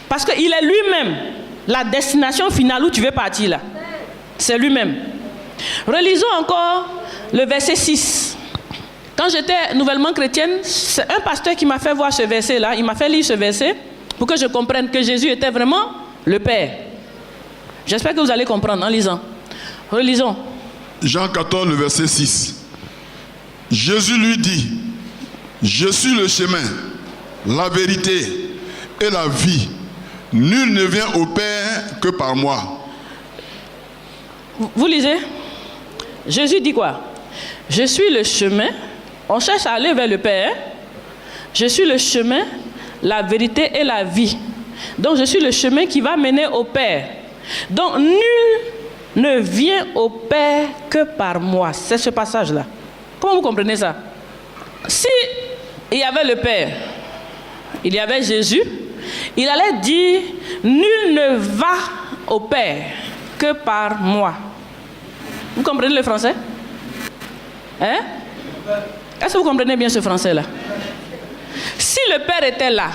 Parce qu'il est lui-même la destination finale où tu veux partir là. C'est lui-même. Relisons encore le verset 6. Quand j'étais nouvellement chrétienne, c'est un pasteur qui m'a fait voir ce verset-là. Il m'a fait lire ce verset pour que je comprenne que Jésus était vraiment le Père. J'espère que vous allez comprendre en lisant. Relisons. Jean 14, le verset 6. Jésus lui dit, je suis le chemin, la vérité et la vie. Nul ne vient au Père que par moi. Vous lisez? Jésus dit quoi? Je suis le chemin. On cherche à aller vers le Père. Je suis le chemin, la vérité et la vie. Donc je suis le chemin qui va mener au Père. Donc nul ne vient au Père que par moi. C'est ce passage-là. Comment vous comprenez ça? Si il y avait le Père, il y avait Jésus, il allait dire, nul ne va au Père que par moi. Vous comprenez le français? Hein? Est-ce que vous comprenez bien ce français-là? Si le Père était là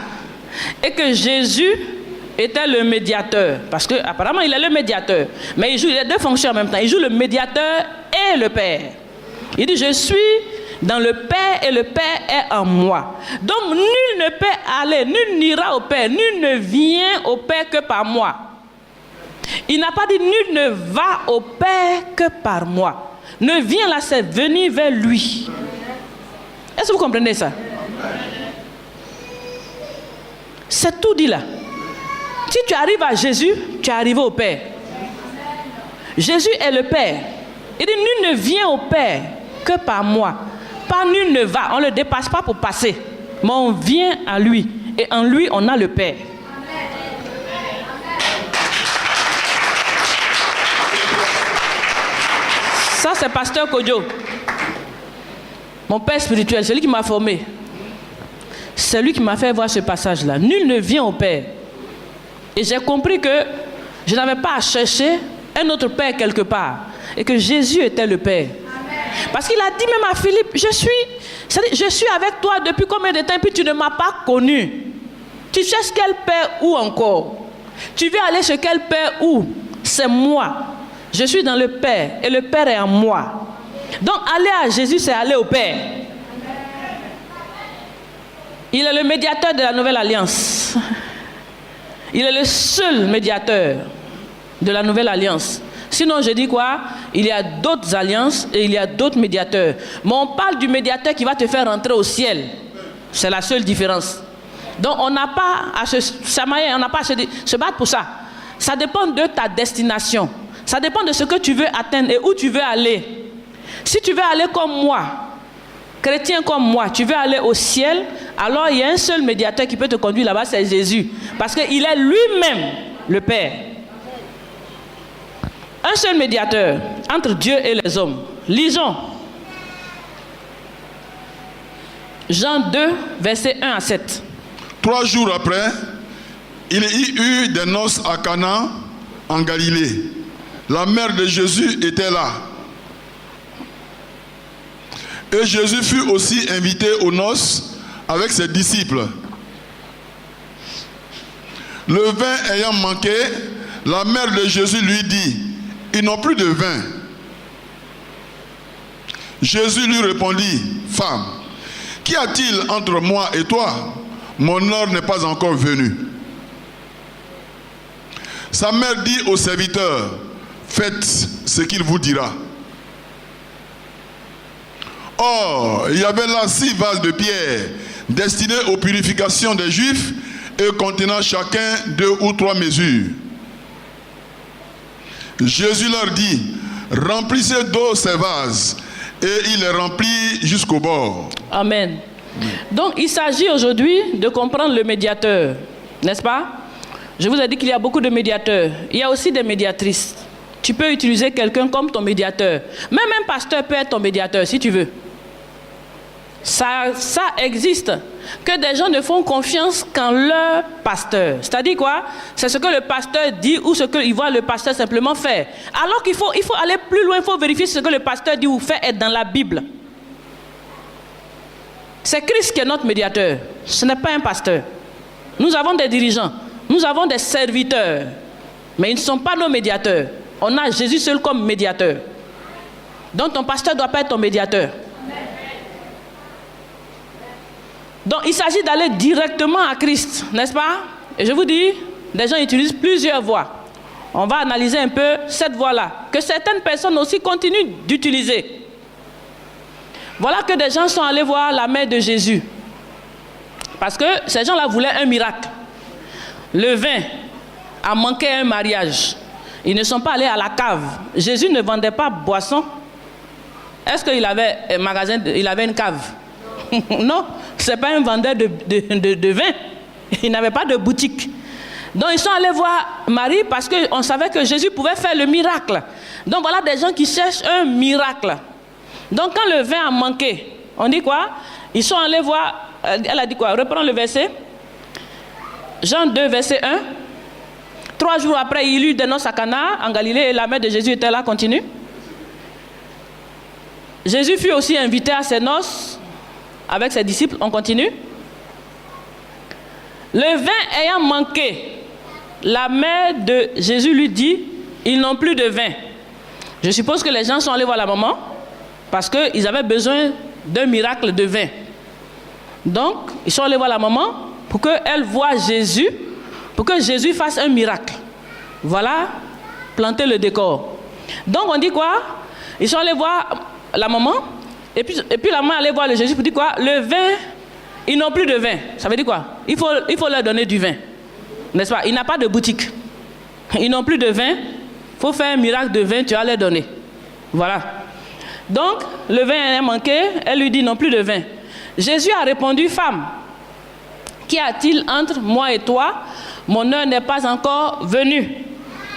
et que Jésus était le médiateur, parce qu'apparemment il est le médiateur, mais il joue les deux fonctions en même temps. Il joue le médiateur et le Père. Il dit, je suis dans le Père et le Père est en moi. Donc nul ne peut aller, nul n'ira au Père, nul ne vient au Père que par moi. Il n'a pas dit nul ne va au Père que par moi. Ne vient là, c'est venir vers lui. Est-ce que vous comprenez ça? C'est tout dit là. Si tu arrives à Jésus, tu es arrivé au Père. Jésus est le Père. Il dit nul ne vient au Père que par moi. Pas nul ne va. On ne le dépasse pas pour passer. Mais on vient à lui. Et en lui, on a le Père. Ça, c'est Pasteur Kodjo. Mon père spirituel, c'est lui qui m'a formé. C'est lui qui m'a fait voir ce passage-là. Nul ne vient au Père. Et j'ai compris que je n'avais pas à chercher un autre Père quelque part. Et que Jésus était le Père. Parce qu'il a dit même à Philippe, je suis avec toi depuis combien de temps et puis tu ne m'as pas connu. Tu cherches quel Père où encore? Tu veux aller chez quel Père où? C'est moi. Je suis dans le Père et le Père est en moi. Donc aller à Jésus, c'est aller au Père. Il est le médiateur de la nouvelle alliance. Il est le seul médiateur de la nouvelle alliance. Sinon, je dis quoi? il y a d'autres alliances et il y a d'autres médiateurs. Mais on parle du médiateur qui va te faire rentrer au ciel. C'est la seule différence. Donc on n'a pas à se chamailler, on n'a pas à se battre pour ça. Ça dépend de ta destination. Ça dépend de ce que tu veux atteindre et où tu veux aller. Si tu veux aller comme moi, chrétien comme moi, tu veux aller au ciel, alors il y a un seul médiateur qui peut te conduire là-bas, c'est Jésus. Parce qu'il est lui-même le Père. Un seul médiateur entre Dieu et les hommes. Lisons. Jean 2, versets 1 à 7. 3 jours après, il y eut des noces à Cana, en Galilée. La mère de Jésus était là. Et Jésus fut aussi invité aux noces avec ses disciples. Le vin ayant manqué, la mère de Jésus lui dit, ils n'ont plus de vin. Jésus lui répondit, femme, qu'y a-t-il entre moi et toi? Mon heure n'est pas encore venue. Sa mère dit au serviteur, faites ce qu'il vous dira. Or, il y avait là 6 vases de pierre destinés aux purifications des Juifs et contenant chacun 2 ou 3 mesures. Jésus leur dit, remplissez d'eau ces vases, et il les remplit jusqu'au bord. Amen. Donc il s'agit aujourd'hui de comprendre le médiateur, n'est-ce pas? Je vous ai dit qu'il y a beaucoup de médiateurs. Il y a aussi des médiatrices. Tu peux utiliser quelqu'un comme ton médiateur. Même un pasteur peut être ton médiateur si tu veux. Ça existe. Que des gens ne font confiance qu'en leur pasteur. C'est-à-dire quoi? C'est ce que le pasteur dit ou ce qu'il voit le pasteur simplement faire. Alors qu'il faut aller plus loin, il faut vérifier ce que le pasteur dit ou fait est dans la Bible. C'est Christ qui est notre médiateur. Ce n'est pas un pasteur. Nous avons des dirigeants. Nous avons des serviteurs. Mais ils ne sont pas nos médiateurs. On a Jésus seul comme médiateur. Donc ton pasteur ne doit pas être ton médiateur. Donc il s'agit d'aller directement à Christ, n'est-ce pas? Et je vous dis, des gens utilisent plusieurs voies. On va analyser un peu cette voie-là, que certaines personnes aussi continuent d'utiliser. Voilà que des gens sont allés voir la mère de Jésus. Parce que ces gens-là voulaient un miracle. Le vin a manqué à un mariage. Ils ne sont pas allés à la cave. Jésus ne vendait pas boisson. Est-ce qu'il avait un magasin, il avait une cave? Non, ce n'est pas un vendeur de vin. Il n'avait pas de boutique. Donc ils sont allés voir Marie parce qu'on savait que Jésus pouvait faire le miracle. Donc voilà des gens qui cherchent un miracle. Donc quand le vin a manqué, on dit quoi? Ils sont allés voir, elle a dit quoi? Reprends le verset. Jean 2, verset 1. 3 jours après, il y eut des noces à Cana, en Galilée, et la mère de Jésus était là, continue. Jésus fut aussi invité à ses noces avec ses disciples, on continue. Le vin ayant manqué, la mère de Jésus lui dit, ils n'ont plus de vin. Je suppose que les gens sont allés voir la maman parce qu'ils avaient besoin d'un miracle de vin. Donc, ils sont allés voir la maman pour qu'elle voie Jésus, pour que Jésus fasse un miracle. Voilà, planter le décor. Donc, on dit quoi? Ils sont allés voir la maman, et puis la maman allait voir le Jésus pour dire quoi? Le vin, ils n'ont plus de vin. Ça veut dire quoi? Il faut leur donner du vin. N'est-ce pas? Il n'a pas de boutique. Ils n'ont plus de vin. Il faut faire un miracle de vin, tu vas leur donner. Voilà. Donc, le vin a manqué, elle lui dit non plus de vin. Jésus a répondu, femme, qu'y a-t-il entre moi et toi? Mon heure n'est pas encore venue.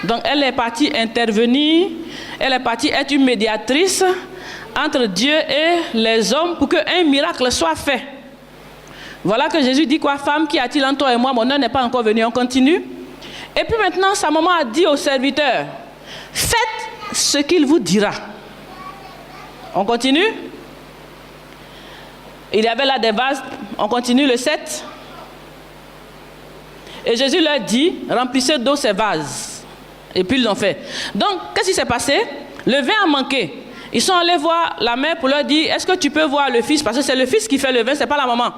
Donc, elle est partie intervenir, elle est partie être une médiatrice entre Dieu et les hommes pour qu'un miracle soit fait. Voilà que Jésus dit quoi? Femme, qu'y a-t-il entre toi et moi? Mon heure n'est pas encore venue. On continue. Et puis maintenant, sa maman a dit au serviteur, faites ce qu'il vous dira. On continue. Il y avait là des vases. On continue le 7. Et Jésus leur dit, remplissez d'eau ces vases. Et puis ils l'ont fait. Donc, qu'est-ce qui s'est passé? Le vin a manqué. Ils sont allés voir la mère pour leur dire, est-ce que tu peux voir le fils? Parce que c'est le fils qui fait le vin, c'est pas la maman.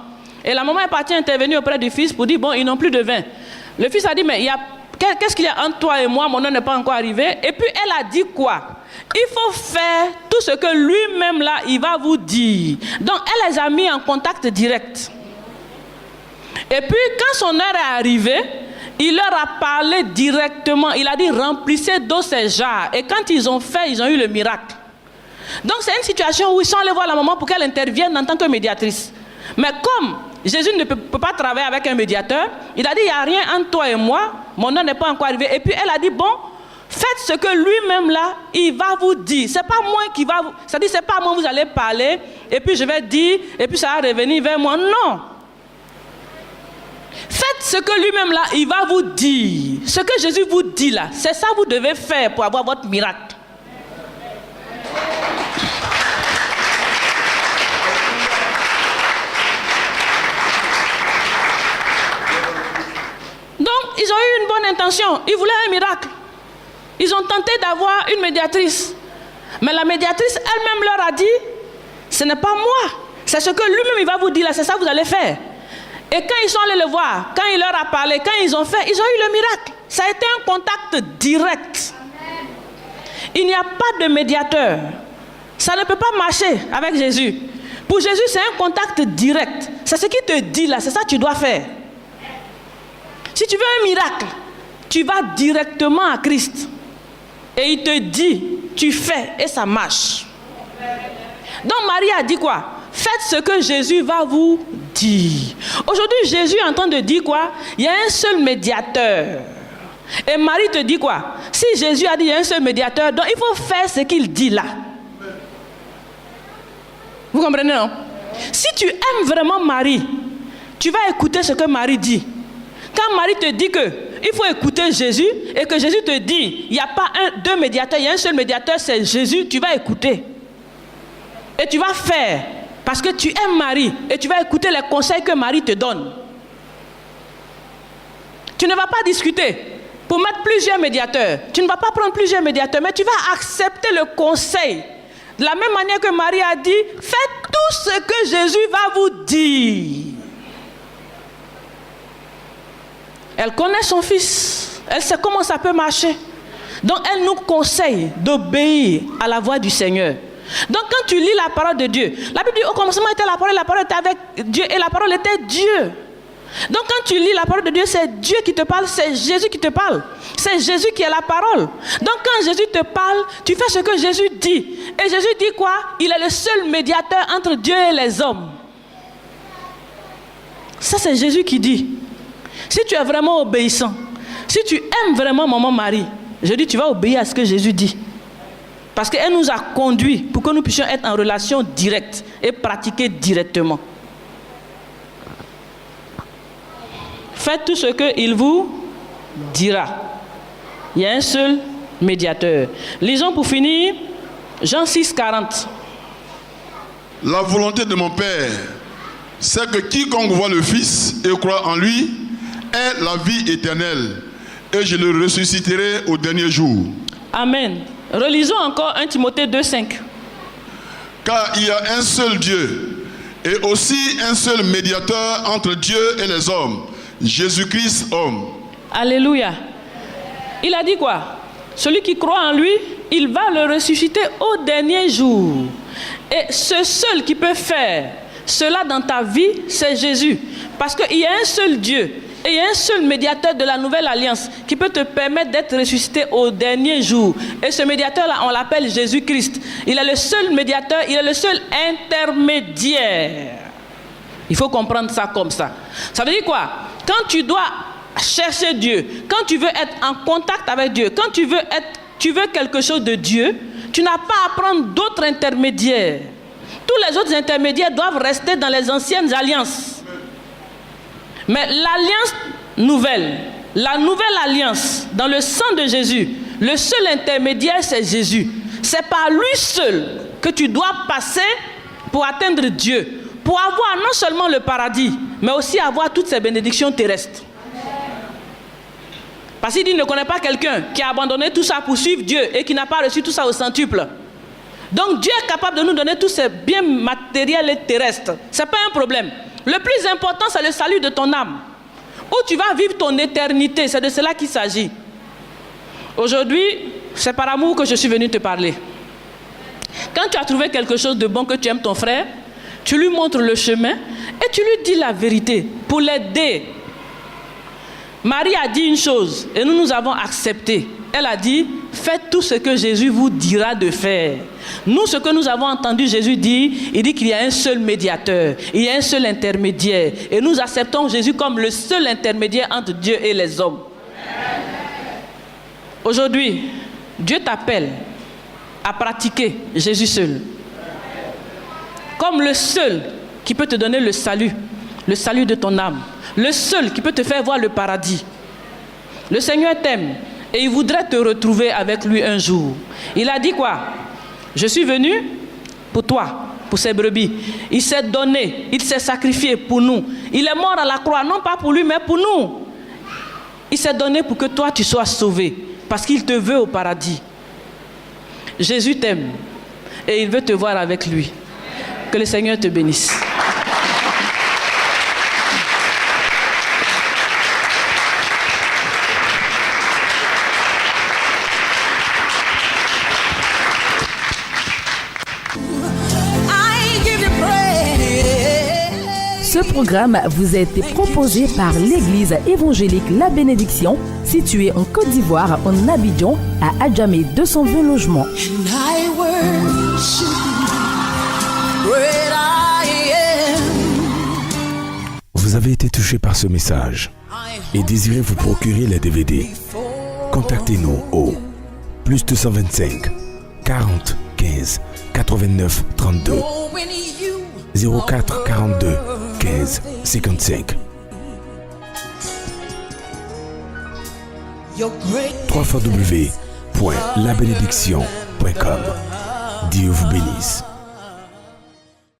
Et la maman est partie intervenir auprès du fils pour dire, bon, ils n'ont plus de vin. Le fils a dit, mais qu'est-ce qu'il y a entre toi et moi? Mon heure n'est pas encore arrivé. Et puis elle a dit quoi? il faut faire tout ce que lui-même là, il va vous dire. Donc, elle les a mis en contact direct. Et puis, quand son heure est arrivée, il leur a parlé directement. Il a dit, remplissez d'eau ces jarres. Et quand ils ont fait, ils ont eu le miracle. Donc, c'est une situation où ils sont allés voir la maman pour qu'elle intervienne en tant que médiatrice. Mais comme Jésus ne peut pas travailler avec un médiateur, il a dit, il n'y a rien entre toi et moi, mon heure n'est pas encore arrivée. Et puis, elle a dit, bon, faites ce que lui-même là, il va vous dire. C'est pas moi qui va vous... C'est-à-dire, c'est pas moi, vous allez parler, et puis je vais dire, et puis ça va revenir vers moi. Non. Faites ce que lui-même là, il va vous dire. Ce que Jésus vous dit là, c'est ça que vous devez faire pour avoir votre miracle. Donc, ils ont eu une bonne intention. Ils voulaient un miracle. Ils ont tenté d'avoir une médiatrice. Mais la médiatrice elle-même leur a dit, ce n'est pas moi. C'est ce que lui-même il va vous dire là, c'est ça que vous allez faire. Et quand ils sont allés le voir, quand il leur a parlé, quand ils ont fait, ils ont eu le miracle. Ça a été un contact direct. Il n'y a pas de médiateur. Ça ne peut pas marcher avec Jésus. Pour Jésus, c'est un contact direct. C'est ce qu'il te dit là, c'est ça que tu dois faire. Si tu veux un miracle, tu vas directement à Christ. Et il te dit, tu fais et ça marche. Donc Marie a dit quoi? Faites ce que Jésus va vous dire. Aujourd'hui, Jésus est en train de dire quoi? Il y a un seul médiateur. Et Marie te dit quoi? Si Jésus a dit il y a un seul médiateur, donc il faut faire ce qu'il dit là. Vous comprenez, non? Si tu aimes vraiment Marie, tu vas écouter ce que Marie dit. Quand Marie te dit qu'il faut écouter Jésus et que Jésus te dit il n'y a pas deux médiateurs, il y a un seul médiateur, c'est Jésus, tu vas écouter. Et tu vas faire parce que tu aimes Marie et tu vas écouter les conseils que Marie te donne. Tu ne vas pas discuter pour mettre plusieurs médiateurs. Tu ne vas pas prendre plusieurs médiateurs, mais tu vas accepter le conseil. De la même manière que Marie a dit, faites tout ce que Jésus va vous dire. Elle connaît son fils. Elle sait comment ça peut marcher. Donc elle nous conseille d'obéir à la voix du Seigneur. Donc quand tu lis la parole de Dieu, la Bible dit au commencement était la parole était avec Dieu et la parole était Dieu. Donc quand tu lis la parole de Dieu, c'est Dieu qui te parle, c'est Jésus qui te parle. C'est Jésus qui est la parole. Donc quand Jésus te parle, tu fais ce que Jésus dit. Et Jésus dit quoi? Il est le seul médiateur entre Dieu et les hommes. Ça c'est Jésus qui dit. Si tu es vraiment obéissant, si tu aimes vraiment maman Marie, je dis tu vas obéir à ce que Jésus dit. Parce qu'elle nous a conduits pour que nous puissions être en relation directe et pratiquer directement. Faites tout ce qu'il vous dira. Il y a un seul médiateur. Lisons pour finir Jean 6, 40. La volonté de mon Père, c'est que quiconque voit le Fils et croit en lui ait la vie éternelle. Et je le ressusciterai au dernier jour. Amen. Relisons encore 1 Timothée 2, 5. Car il y a un seul Dieu et aussi un seul médiateur entre Dieu et les hommes, Jésus-Christ homme. Alléluia. Il a dit quoi? Celui qui croit en lui, il va le ressusciter au dernier jour. Et ce seul qui peut faire cela dans ta vie, c'est Jésus. Parce qu'il y a un seul Dieu et il y a un seul médiateur de la nouvelle alliance qui peut te permettre d'être ressuscité au dernier jour. Et ce médiateur-là, on l'appelle Jésus-Christ. Il est le seul médiateur, il est le seul intermédiaire. Il faut comprendre ça comme ça. Ça veut dire quoi? Quand tu dois chercher Dieu, quand tu veux être en contact avec Dieu, quand tu veux quelque chose de Dieu, tu n'as pas à prendre d'autres intermédiaires. Tous les autres intermédiaires doivent rester dans les anciennes alliances. Mais l'alliance nouvelle, la nouvelle alliance dans le sang de Jésus, le seul intermédiaire c'est Jésus. C'est par lui seul que tu dois passer pour atteindre Dieu, pour avoir non seulement le paradis, mais aussi avoir toutes ces bénédictions terrestres. Parce qu'il ne connaît pas quelqu'un qui a abandonné tout ça pour suivre Dieu et qui n'a pas reçu tout ça au centuple. Donc Dieu est capable de nous donner tous ces biens matériels et terrestres. Ce n'est pas un problème. Le plus important, c'est le salut de ton âme. Où tu vas vivre ton éternité, c'est de cela qu'il s'agit. Aujourd'hui, c'est par amour que je suis venu te parler. Quand tu as trouvé quelque chose de bon, que tu aimes ton frère, tu lui montres le chemin et tu lui dis la vérité pour l'aider. Marie a dit une chose et nous avons accepté. Elle a dit, faites tout ce que Jésus vous dira de faire. Nous, ce que nous avons entendu Jésus dire, il dit qu'il y a un seul médiateur, il y a un seul intermédiaire. Et nous acceptons Jésus comme le seul intermédiaire entre Dieu et les hommes. Aujourd'hui, Dieu t'appelle à pratiquer Jésus seul. Comme le seul qui peut te donner le salut de ton âme. Le seul qui peut te faire voir le paradis. Le Seigneur t'aime et il voudrait te retrouver avec lui un jour. Il a dit quoi? Je suis venu pour toi, pour ces brebis. Il s'est donné, il s'est sacrifié pour nous. Il est mort à la croix, non pas pour lui, mais pour nous. Il s'est donné pour que toi tu sois sauvé, parce qu'il te veut au paradis. Jésus t'aime et il veut te voir avec lui. Que le Seigneur te bénisse. Ce programme vous a été proposé par l'Église évangélique La Bénédiction, située en Côte d'Ivoire, en Abidjan, à Adjamé 220 logements. Vous avez été touché par ce message et désirez vous procurer les DVD. Contactez-nous au +225 40 15 89 32 04 42 15 55. www.labénédiction.com. Dieu vous bénisse.